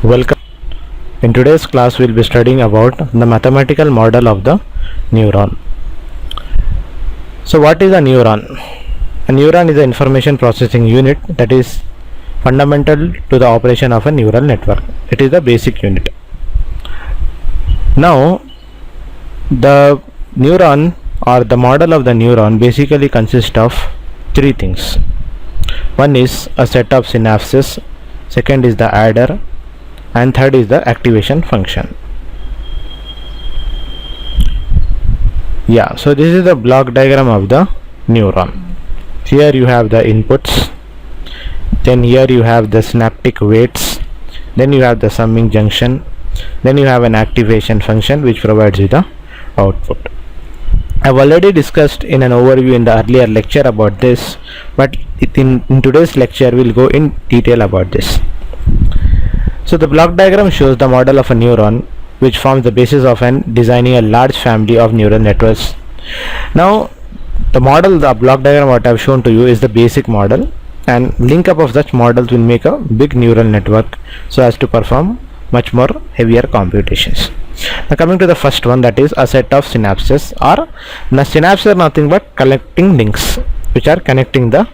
Welcome. In today's class we'll be studying about the mathematical model of the neuron. So what is a neuron? A neuron is an information processing unit that is fundamental to the operation of a neural network. It is the basic unit. Now the neuron or the model of the neuron basically consists of three things. One is a set of synapses, second is the adder, and third is the activation function. So this is the block diagram of the neuron. Here you have the inputs, then here you have the synaptic weights, then you have the summing junction, then you have an activation function which provides you the output. I've already discussed in an overview in the earlier lecture about this, but in today's lecture we'll go in detail about this. So the block diagram shows the model of a neuron which forms the basis of designing a large family of neural networks. Now the block diagram what I've shown to you is the basic model, and link up of such models will make a big neural network so as to perform much more heavier computations. Now coming to the first one, that is a set of synapses, or the synapses are nothing but connecting links which are connecting the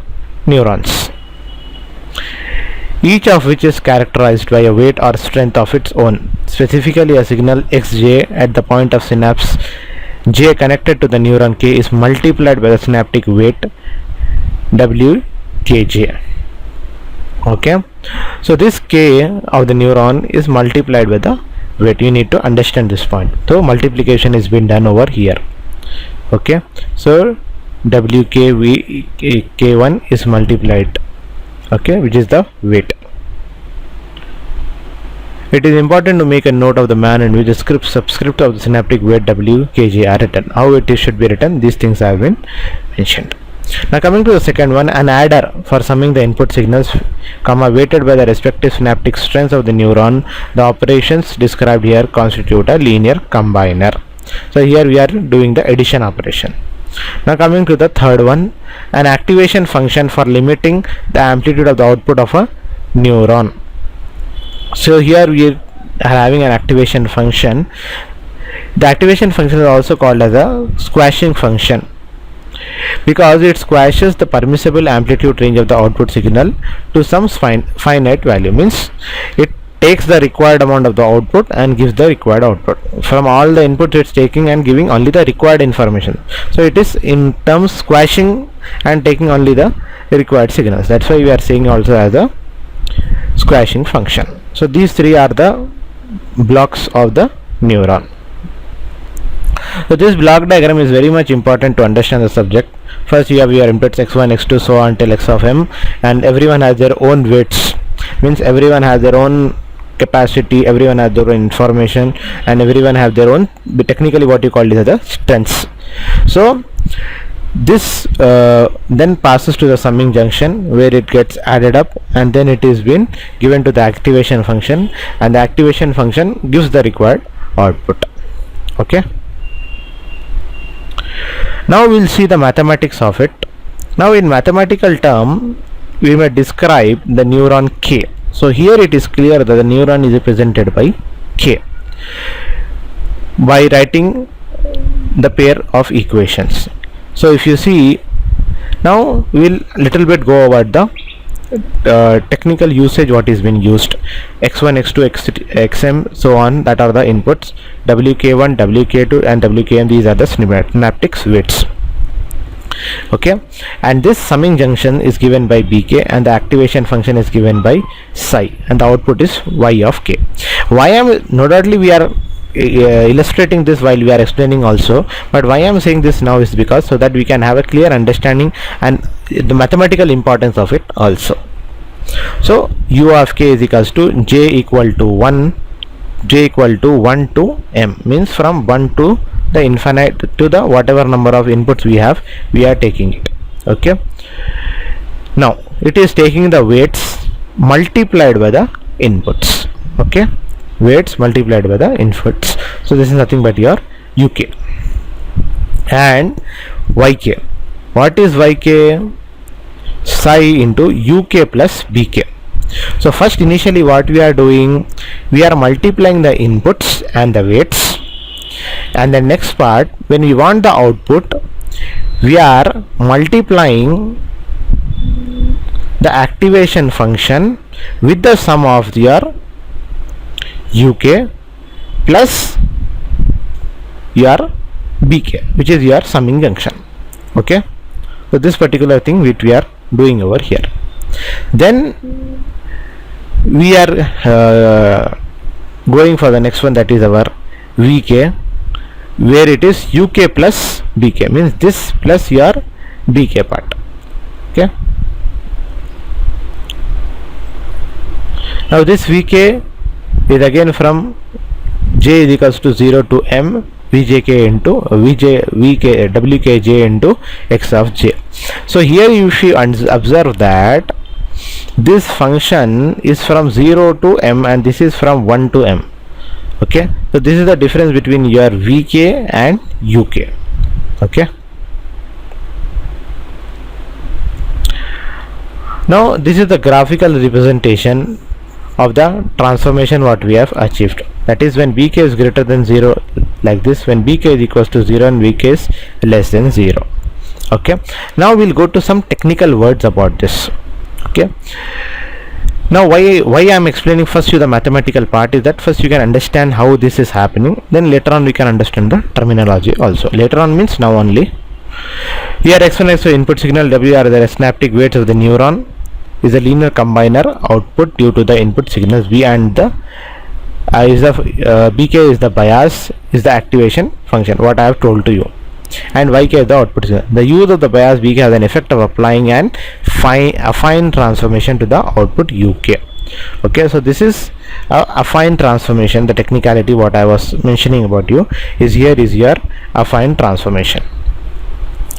neurons, each of which is characterized by a weight or strength of its own. Specifically, a signal xj at the point of synapse j connected to the neuron k is multiplied by the synaptic weight wkj. Okay, so this k of the neuron is multiplied by the weight. You need to understand this point. So multiplication is been done over here. Okay, so wk1 is multiplied, okay, which is the weight. It is important to make a note of the manner in which the subscript of the synaptic weight wkj are written. How it should be written, these things have been mentioned. Now coming to the second one, an adder for summing the input signals, weighted by the respective synaptic strengths of the neuron. The operations described here constitute a linear combiner. So here we are doing the addition operation. Now coming to the third one, an activation function for limiting the amplitude of the output of a neuron. So here we are having an activation function. The activation function is also called as a squashing function, because it squashes the permissible amplitude range of the output signal to some finite value. Means it takes the required amount of the output and gives the required output. From all the inputs it's taking and giving only the required information. So it is in terms squashing and taking only the required signals. That's why we are saying also as a squashing function. So these three are the blocks of the neuron. So this block diagram is very much important to understand the subject. First you have your inputs x1, x2, so on till x of m, and everyone has their own weights. Means everyone has their own capacity, everyone has their own information, and everyone have their own, technically what you call it as the strengths. So this then passes to the summing junction where it gets added up, and then it is been given to the activation function, and the activation function gives the required output. Okay, now we will see the mathematics of it. Now in mathematical term we may describe the neuron k. So here it is clear that the neuron is represented by k by writing the pair of equations. So if you see, now we will little bit go over the technical usage what is being used. x1, x2, xm, so on, that are the inputs. wk1, wk2 and wkm, these are the synaptic weights. Okay, and this summing junction is given by bk, and the activation function is given by psi, and the output is y of k. Why am no doubtly we are illustrating this while we are explaining also, but why I am saying this now is because so that we can have a clear understanding and the mathematical importance of it also. So u of k is equals to j equal to 1 to m, means from 1 to the infinite to the whatever number of inputs we have, we are taking it. Okay, now it is taking the weights multiplied by the inputs. Okay, weights multiplied by the inputs. So this is nothing but your uk and yk. What is yk? Psi into uk plus bk. So first, initially what we are doing, we are multiplying the inputs and the weights, and the next part, when we want the output, we are multiplying the activation function with the sum of your UK plus your BK, which is your summing junction. Okay, so this particular thing which we are doing over here. Then we are going for the next one, that is our VK, where it is UK plus BK, means this plus your BK part. Okay, now this VK is again from J is equals to 0 to M Vjk into Vk Wkj into x of j. So here you should observe that this function is from 0 to M and this is from 1 to M. Okay, so this is the difference between your Vk and Uk. Okay, now this is the graphical representation of the transformation what we have achieved. That is, when Bk is greater than 0, like this, when Bk is equals to 0 and Vk is less than 0. Okay, now we'll go to some technical words about this. Okay, now why I am explaining first you the mathematical part is that first you can understand how this is happening, then later on we can understand the terminology also. Later on means now only. Here x1 x2 input signal W are the synaptic weights of the neuron, is a linear combiner output due to the input signals B, and the BK is the bias, is the activation function what I have told to you, and YK is the output signal. The use of the bias BK has an effect of applying an affine transformation to the output UK. Okay, so this is a affine transformation. The technicality what I was mentioning about you is here is your affine transformation.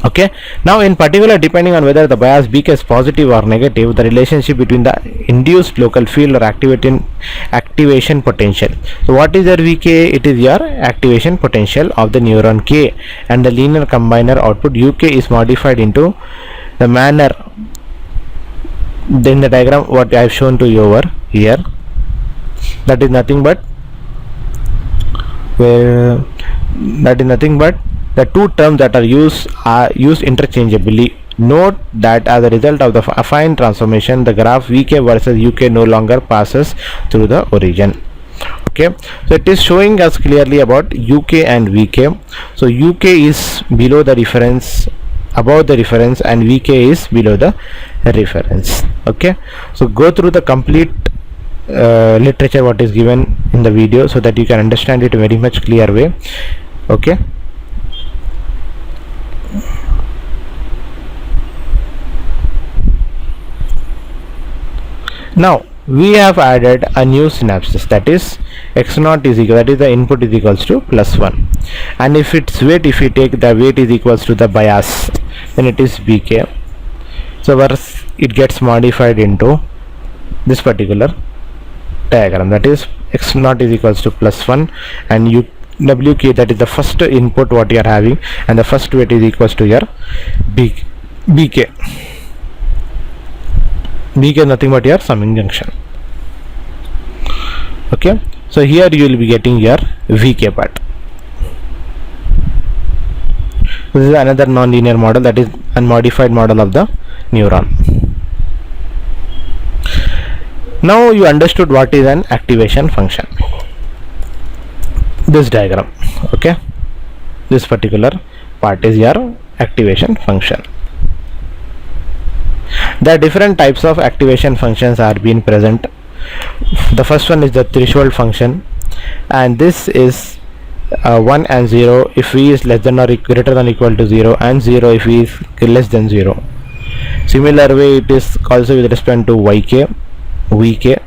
Okay, now in particular, depending on whether the bias BK is positive or negative, the relationship between the induced local field or activation potential. So what is your VK? It is your activation potential of the neuron K, and the linear combiner output UK is modified into the manner in the diagram what I have shown to you over here. That is nothing but the two terms that are used interchangeably. Note that as a result of the affine transformation, the graph Vk versus Uk no longer passes through the origin. Okay, so it is showing us clearly about Uk and Vk. So Uk is below the reference, above the reference, and Vk is below the reference. Okay, so go through the complete literature what is given in the video so that you can understand it in very much clear way. Okay, now we have added a new synapses, that is x0 is equal, that is the input is equals to +1, and if its weight, if we take the weight is equals to the bias, then it is BK. So whereas it gets modified into this particular diagram, that is x0 is equals to +1 and WK, that is the first input what you are having, and the first weight is equals to your BK. BK is nothing but your summing junction. Okay, so here you will be getting your VK part. This is another non-linear model, that is unmodified model of the neuron. Now you understood what is an activation function. This diagram, okay, this particular part is your activation function. There are different types of activation functions are being present. The first one is the threshold function, and this is 1 and 0 if V is less than or greater than equal to 0, and 0 if V is less than 0. Similar way it is also with respect to YK, VK,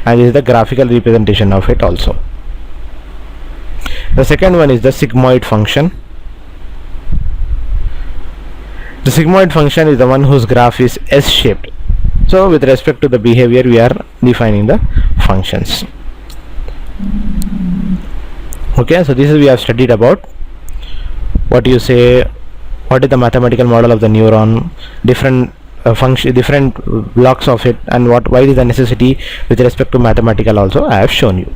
and this is the graphical representation of it also. The second one is the sigmoid function. The sigmoid function is the one whose graph is S-shaped. So with respect to the behavior, we are defining the functions. Okay, so this is we have studied about what you say, what is the mathematical model of the neuron, different function, different blocks of it, and why is the necessity with respect to mathematical also I have shown you.